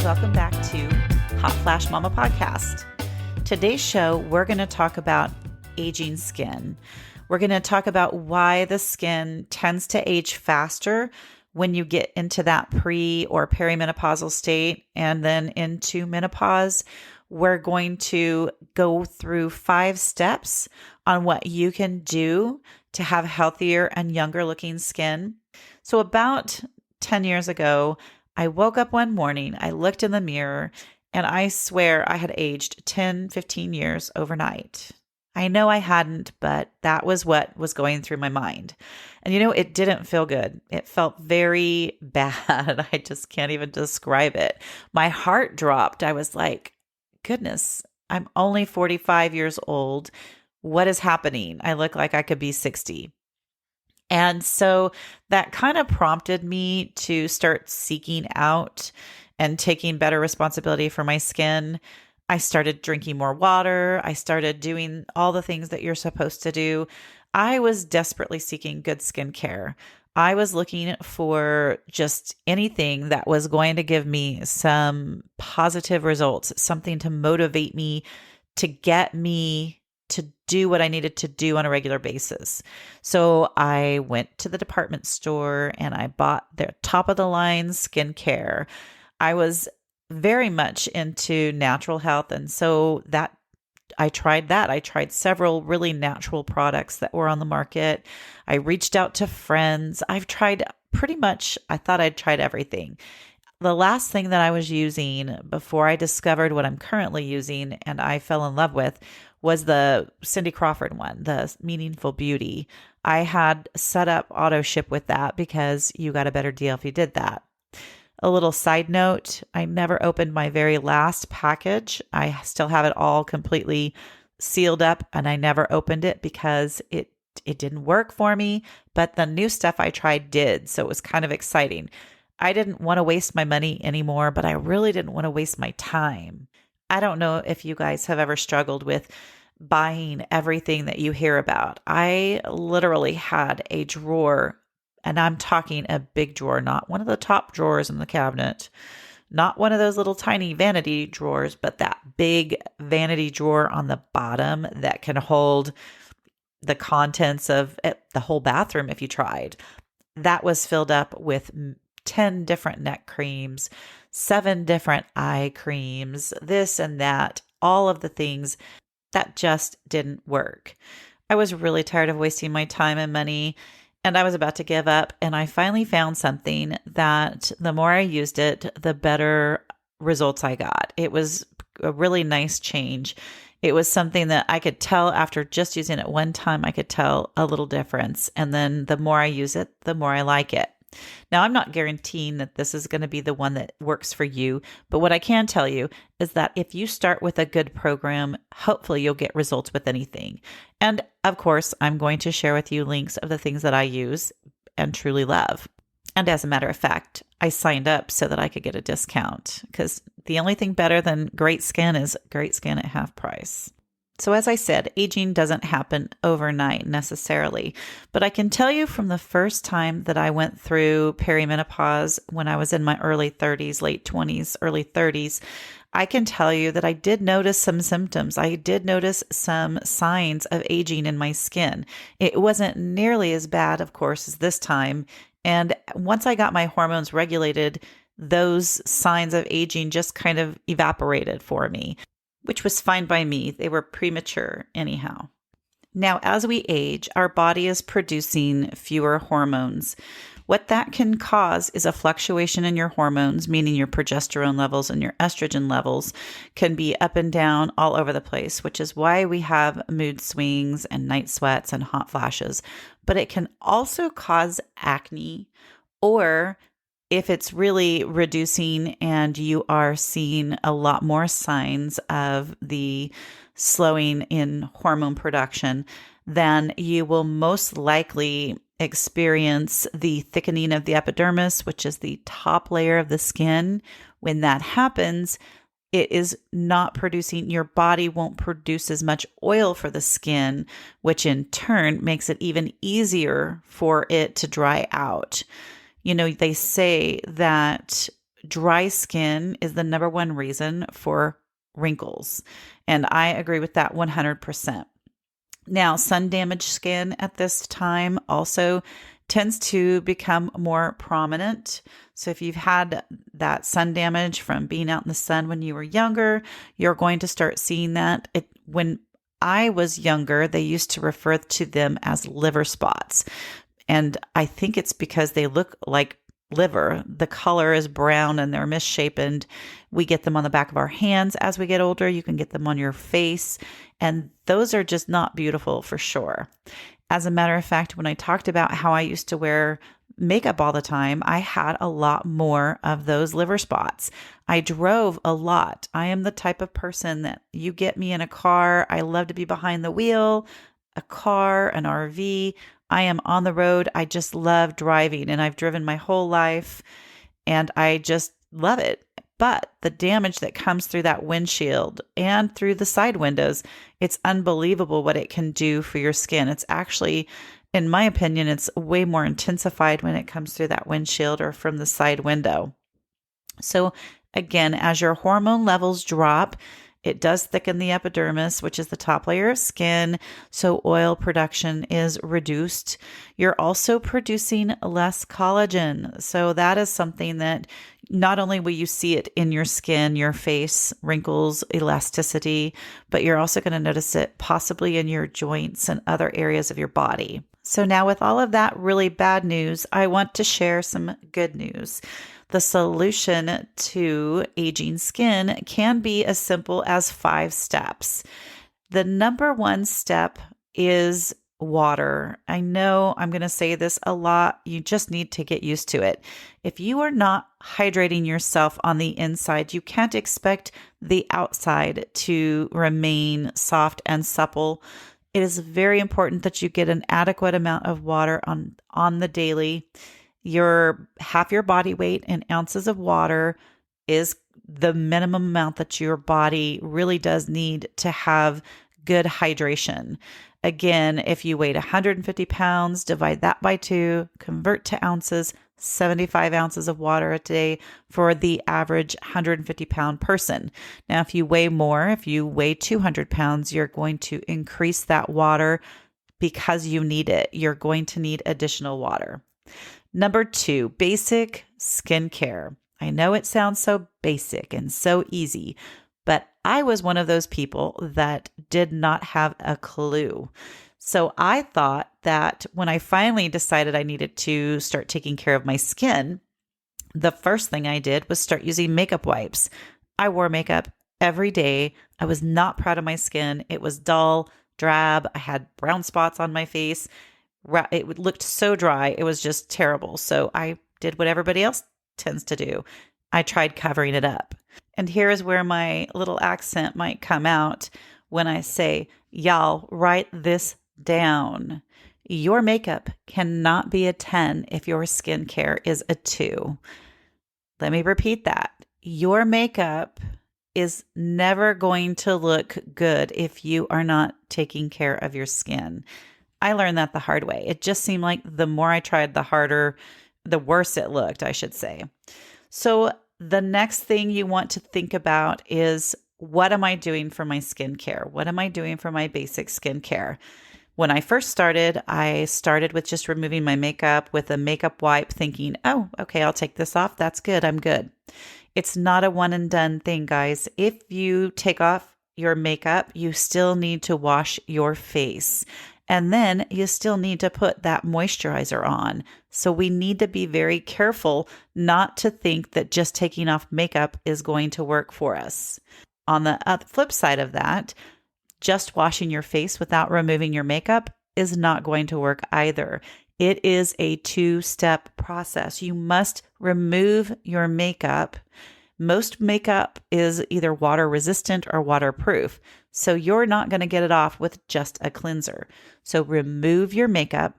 welcome back to Hot Flash Mama Podcast. Today's show, we're going to talk about aging skin. We're going to talk about why the skin tends to age faster when you get into that pre or perimenopausal state and then into menopause. We're going to go through 5 steps on what you can do to have healthier and younger looking skin. So about 10 years ago, I woke up one morning, I looked in the mirror, and I swear I had aged 10, 15 years overnight. I know I hadn't, but that was what was going through my mind. And it didn't feel good. It felt very bad. I just can't even describe it. My heart dropped. I was like, goodness, I'm only 45 years old. What is happening? I look like I could be 60. And so that kind of prompted me to start seeking out and taking better responsibility for my skin. I started drinking more water. I started doing all the things that you're supposed to do. I was desperately seeking good skincare. I was looking for just anything that was going to give me some positive results, something to motivate me, to get me to do what I needed to do on a regular basis. So I went to the department store and I bought their top of the line skincare. I was very much into natural health. And so I tried that. I tried several really natural products that were on the market. I reached out to friends. I've tried I thought I'd tried everything. The last thing that I was using before I discovered what I'm currently using and I fell in love with was the Cindy Crawford one, the Meaningful Beauty. I had set up auto ship with that because you got a better deal if you did that. A little side note, I never opened my very last package. I still have it all completely sealed up and I never opened it because it didn't work for me, but the new stuff I tried did. So it was kind of exciting. I didn't want to waste my money anymore, but I really didn't want to waste my time. I don't know if you guys have ever struggled with buying everything that you hear about. I literally had a drawer, and I'm talking a big drawer, not one of the top drawers in the cabinet, not one of those little tiny vanity drawers, but that big vanity drawer on the bottom that can hold the contents of the whole bathroom if you tried. That was filled up with 10 different neck creams, 7 different eye creams, this and that, all of the things that just didn't work. I was really tired of wasting my time and money, and I was about to give up. And I finally found something that the more I used it, the better results I got. It was a really nice change. It was something that I could tell after just using it one time, I could tell a little difference. And then the more I use it, the more I like it. Now, I'm not guaranteeing that this is going to be the one that works for you, but what I can tell you is that if you start with a good program, hopefully you'll get results with anything. And of course, I'm going to share with you links of the things that I use and truly love. And as a matter of fact, I signed up so that I could get a discount because the only thing better than great skin is great skin at half price. So as I said, aging doesn't happen overnight necessarily, but I can tell you from the first time that I went through perimenopause when I was in my early 30s, late 20s, early 30s, I can tell you that I did notice some symptoms. I did notice some signs of aging in my skin. It wasn't nearly as bad, of course, as this time. And once I got my hormones regulated, those signs of aging just kind of evaporated for me, which was fine by me. They were premature anyhow. Now, as we age, our body is producing fewer hormones. What that can cause is a fluctuation in your hormones, meaning your progesterone levels and your estrogen levels can be up and down all over the place, which is why we have mood swings and night sweats and hot flashes. But it can also cause acne, or if it's really reducing and you are seeing a lot more signs of the slowing in hormone production, then you will most likely experience the thickening of the epidermis, which is the top layer of the skin. When that happens, it is not producing, your body won't produce as much oil for the skin, which in turn makes it even easier for it to dry out. You know, they say that dry skin is the number one reason for wrinkles. And I agree with that 100%. Now, sun damaged skin at this time also tends to become more prominent. So if you've had that sun damage from being out in the sun when you were younger, you're going to start seeing that. When I was younger, they used to refer to them as liver spots. And I think it's because they look like liver. The color is brown and they're misshapen. We get them on the back of our hands as we get older. You can get them on your face. And those are just not beautiful for sure. As a matter of fact, when I talked about how I used to wear makeup all the time, I had a lot more of those liver spots. I drove a lot. I am the type of person that you get me in a car. I love to be behind the wheel, a car, an RV. I am on the road. I just love driving, and I've driven my whole life and I just love it. But the damage that comes through that windshield and through the side windows, it's unbelievable what it can do for your skin. It's actually, in my opinion, it's way more intensified when it comes through that windshield or from the side window. So again, as your hormone levels drop, it does thicken the epidermis, which is the top layer of skin, so oil production is reduced. You're also producing less collagen. So that is something that not only will you see it in your skin, your face, wrinkles, elasticity, but you're also going to notice it possibly in your joints and other areas of your body. So now with all of that really bad news, I want to share some good news. The solution to aging skin can be as simple as 5 steps. The number one step is water. I know I'm going to say this a lot. You just need to get used to it. If you are not hydrating yourself on the inside, you can't expect the outside to remain soft and supple. It is very important that you get an adequate amount of water on the daily. Half your body weight in ounces of water is the minimum amount that your body really does need to have good hydration. Again, if you weighed 150 pounds, divide that by 2, convert to ounces, 75 ounces of water a day for the average 150 pound person. Now, if you weigh more, if you weigh 200 pounds, you're going to increase that water because you need it. You're going to need additional water. Number 2, basic skincare. I know it sounds so basic and so easy, but I was one of those people that did not have a clue. So I thought that when I finally decided I needed to start taking care of my skin, the first thing I did was start using makeup wipes. I wore makeup every day. I was not proud of my skin. It was dull, drab. I had brown spots on my face. It looked so dry. It was just terrible. So I did what everybody else tends to do. I tried covering it up. And here is where my little accent might come out when I say, y'all, write this down. Your makeup cannot be a 10 if your skincare is a 2. Let me repeat that. Your makeup is never going to look good if you are not taking care of your skin. I learned that the hard way. It just seemed like the more I tried, the worse it looked, I should say. So the next thing you want to think about is, what am I doing for my skincare? What am I doing for my basic skincare? When I first started, I started with just removing my makeup with a makeup wipe, thinking, oh, okay, I'll take this off. That's good. I'm good. It's not a one and done thing, guys. If you take off your makeup, you still need to wash your face. And then you still need to put that moisturizer on. So we need to be very careful not to think that just taking off makeup is going to work for us. On the flip side of that, just washing your face without removing your makeup is not going to work either. It is a 2-step process. You must remove your makeup. Most makeup is either water resistant or waterproof. So you're not going to get it off with just a cleanser. So remove your makeup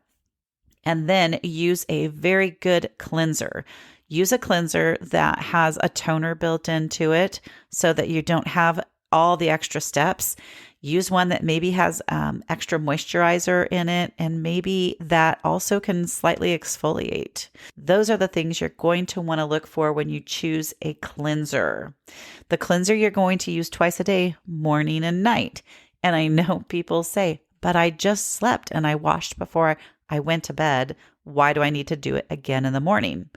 and then use a very good cleanser. Use a cleanser that has a toner built into it so that you don't have all the extra steps. Use one that maybe has extra moisturizer in it, and maybe that also can slightly exfoliate. Those are the things you're going to want to look for when you choose a cleanser. The cleanser you're going to use twice a day, morning and night. And I know people say, but I just slept and I washed before I went to bed. Why do I need to do it again in the morning?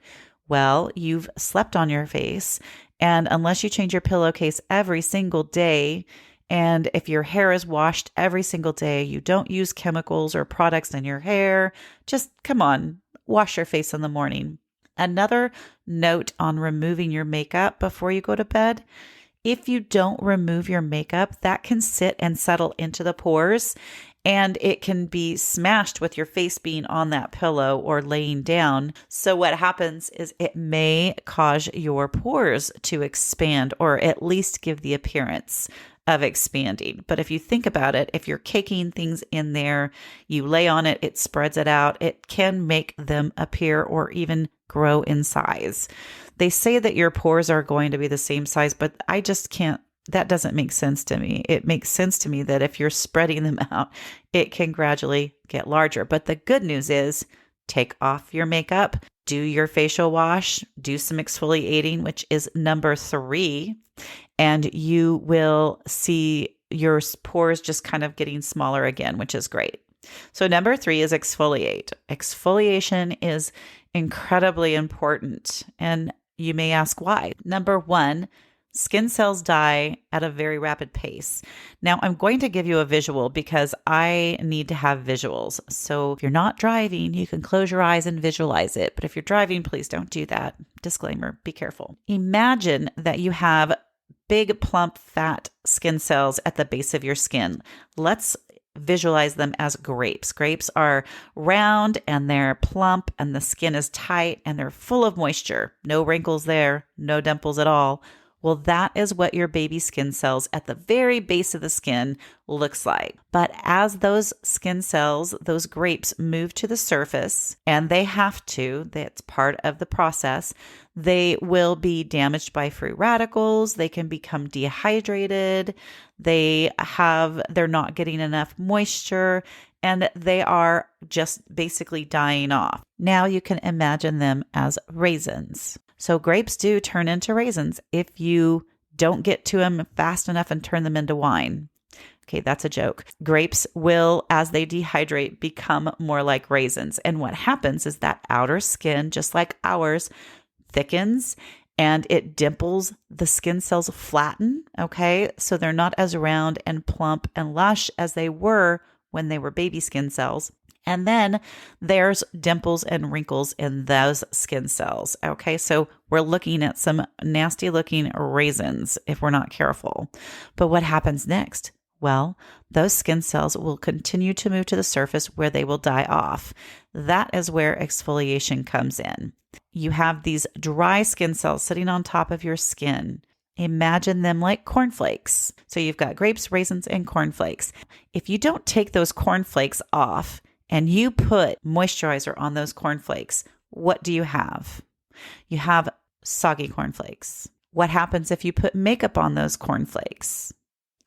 Well, you've slept on your face, and unless you change your pillowcase every single day, and if your hair is washed every single day, you don't use chemicals or products in your hair, just come on, wash your face in the morning. Another note on removing your makeup before you go to bed. If you don't remove your makeup, that can sit and settle into the pores, and it can be smashed with your face being on that pillow or laying down. So what happens is it may cause your pores to expand, or at least give the appearance of expanding. But if you think about it, if you're caking things in there, you lay on it, it spreads it out, it can make them appear or even grow in size. They say that your pores are going to be the same size, but I just can't. That doesn't make sense to me. It makes sense to me that if you're spreading them out, it can gradually get larger. But the good news is, take off your makeup, do your facial wash, do some exfoliating, which is number 3, and you will see your pores just kind of getting smaller again, which is great. So number 3 is exfoliate. Exfoliation is incredibly important. And you may ask why. Number 1, skin cells die at a very rapid pace. Now, I'm going to give you a visual because I need to have visuals. So if you're not driving, you can close your eyes and visualize it. But if you're driving, please don't do that. Disclaimer, be careful. Imagine that you have big, plump, fat skin cells at the base of your skin. Let's visualize them as grapes. Grapes are round and they're plump and the skin is tight and they're full of moisture. No wrinkles there, no dimples at all. Well, that is what your baby skin cells at the very base of the skin looks like. But as those skin cells, those grapes move to the surface, and they have to, that's part of the process, they will be damaged by free radicals. They can become dehydrated. They're not getting enough moisture, and they are just basically dying off. Now you can imagine them as raisins. So grapes do turn into raisins if you don't get to them fast enough and turn them into wine. Okay, that's a joke. Grapes will, as they dehydrate, become more like raisins. And what happens is that outer skin, just like ours, thickens and it dimples. The skin cells flatten, okay? So they're not as round and plump and lush as they were when they were baby skin cells. And then there's dimples and wrinkles in those skin cells. Okay, so we're looking at some nasty looking raisins if we're not careful. But what happens next? Well, those skin cells will continue to move to the surface where they will die off. That is where exfoliation comes in. You have these dry skin cells sitting on top of your skin. Imagine them like cornflakes. So you've got grapes, raisins, and cornflakes. If you don't take those cornflakes off, and you put moisturizer on those cornflakes, what do you have? You have soggy cornflakes. What happens if you put makeup on those cornflakes?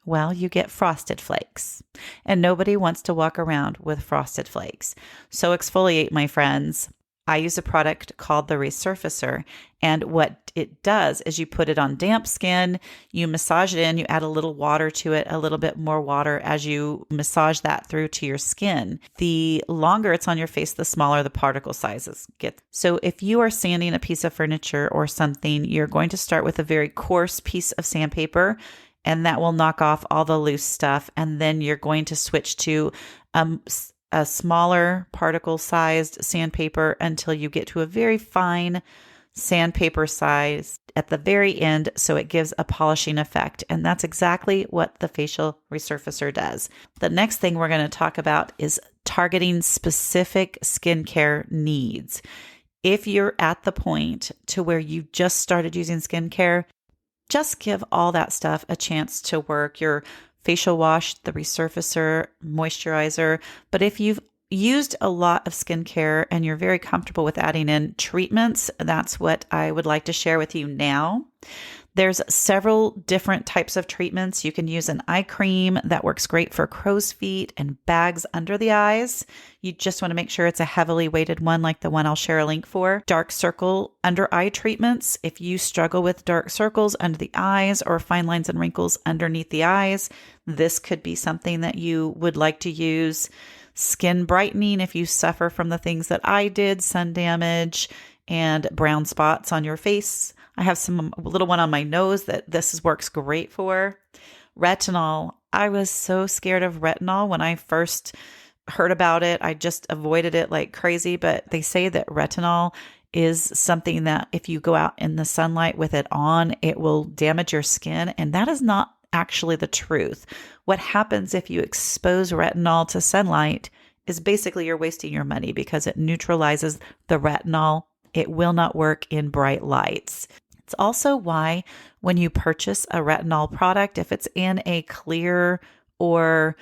Well, you get frosted flakes. And nobody wants to walk around with frosted flakes. So exfoliate, my friends. I use a product called the Resurfacer, and what it does is you put it on damp skin, you massage it in, you add a little water to it, a little bit more water as you massage that through to your skin. The longer it's on your face, the smaller the particle sizes get. So if you are sanding a piece of furniture or something, you're going to start with a very coarse piece of sandpaper, and that will knock off all the loose stuff, and then you're going to switch to a smaller particle-sized sandpaper until you get to a very fine sandpaper size at the very end, so it gives a polishing effect. And that's exactly what the facial resurfacer does. The next thing we're going to talk about is targeting specific skincare needs. If you're at the point to where you just started using skincare, just give all that stuff a chance to work. Your facial wash, the resurfacer, moisturizer. But if you've used a lot of skincare and you're very comfortable with adding in treatments, that's what I would like to share with you now. There's several different types of treatments. You can use an eye cream that works great for crow's feet and bags under the eyes. You just want to make sure it's a heavily weighted one like the one I'll share a link for. Dark circle under eye treatments. If you struggle with dark circles under the eyes or fine lines and wrinkles underneath the eyes, this could be something that you would like to use. Skin brightening if you suffer from the things that I did, sun damage and brown spots on your face. I have a little one on my nose that this works great for. Retinol. I was so scared of retinol when I first heard about it. I just avoided it like crazy, but they say that retinol is something that if you go out in the sunlight with it on, it will damage your skin. And that is not actually the truth. What happens if you expose retinol to sunlight is basically you're wasting your money because it neutralizes the retinol. It will not work in bright lights. It's also why when you purchase a retinol product, if it's in a clear or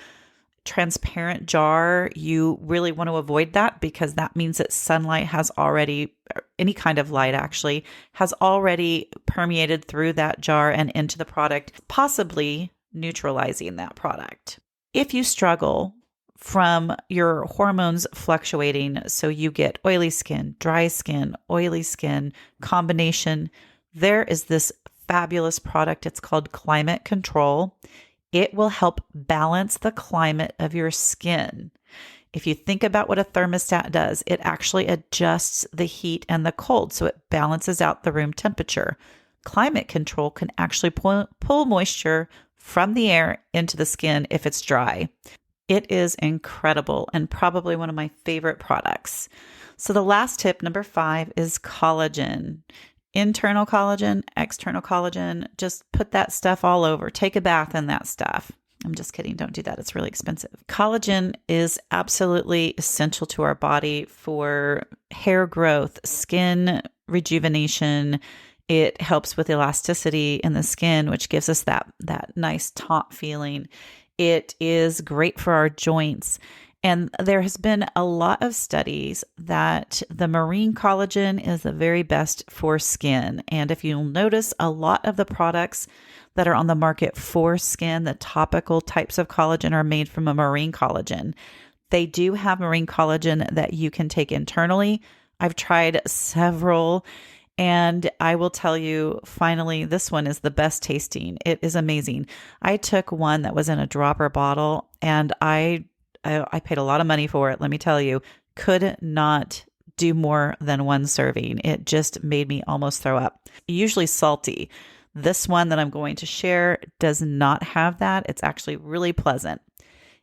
transparent jar, you really want to avoid that because that means that sunlight has already, any kind of light actually, has already permeated through that jar and into the product, possibly neutralizing that product. If you struggle from your hormones fluctuating, so you get oily skin, dry skin, oily skin combination, there is this fabulous product. It's called Climate Control. It will help balance the climate of your skin. If you think about what a thermostat does, it actually adjusts the heat and the cold, so it balances out the room temperature. Climate Control can actually pull moisture from the air into the skin if it's dry. It is incredible and probably one of my favorite products. So the last tip, number 5, is collagen. Internal collagen, external collagen, just put that stuff all over. Take a bath in that stuff. I'm just kidding. Don't do that. It's really expensive. Collagen is absolutely essential to our body for hair growth, skin rejuvenation. It helps with elasticity in the skin, which gives us that nice taut feeling. It is great for our joints. And there has been a lot of studies that the marine collagen is the very best for skin. And if you'll notice, a lot of the products that are on the market for skin, the topical types of collagen, are made from a marine collagen. They do have marine collagen that you can take internally. I've tried several, and I will tell you, finally, this one is the best tasting. It is amazing. I took one that was in a dropper bottle, and I paid a lot of money for it. Let me tell you, could not do more than one serving. It just made me almost throw up. Usually salty. This one that I'm going to share does not have that. It's actually really pleasant.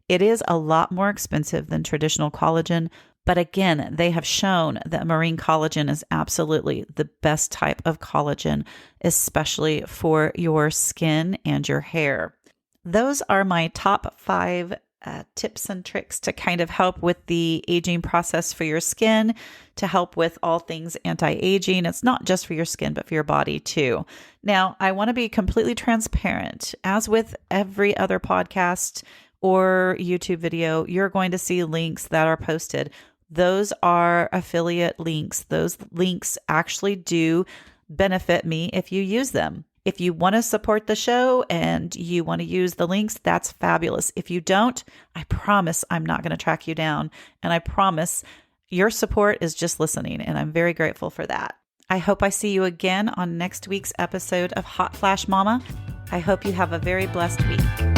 It is a lot more expensive than traditional collagen, but again, they have shown that marine collagen is absolutely the best type of collagen, especially for your skin and your hair. Those are my top 5 tips and tricks to kind of help with the aging process for your skin, to help with all things anti-aging. It's not just for your skin, but for your body too. Now, I want to be completely transparent. As with every other podcast or YouTube video, you're going to see links that are posted. Those are affiliate links. Those links actually do benefit me if you use them. If you want to support the show and you want to use the links, that's fabulous. If you don't, I promise I'm not going to track you down. And I promise your support is just listening. And I'm very grateful for that. I hope I see you again on next week's episode of Hot Flash Mama. I hope you have a very blessed week.